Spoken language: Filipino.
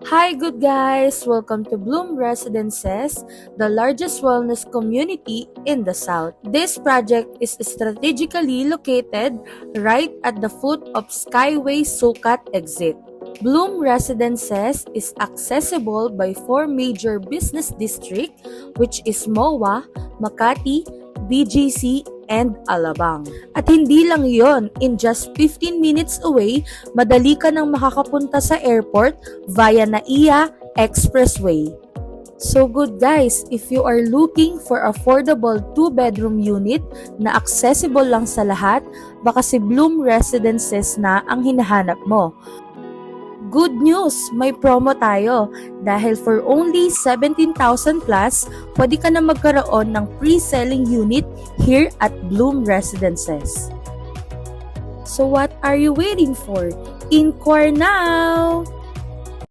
Hi, good guys! Welcome to Bloom Residences, the largest wellness community in the South. This project is strategically located right at the foot of Skyway Sukat exit. Bloom Residences is accessible by four major business districts, which is MOA, Makati, BGC, and Alabang. At hindi lang yon, in just 15 minutes away, madali ka nang makakapunta sa airport via NAIA Expressway. So good guys, if you are looking for affordable 2-bedroom unit na accessible lang sa lahat, baka si Bloom Residences na ang hinahanap mo. Good news! May promo tayo. Dahil for only 17,000 plus, pwede ka na magkaroon ng pre-selling unit here at Bloom Residences. So what are you waiting for? Inquire now!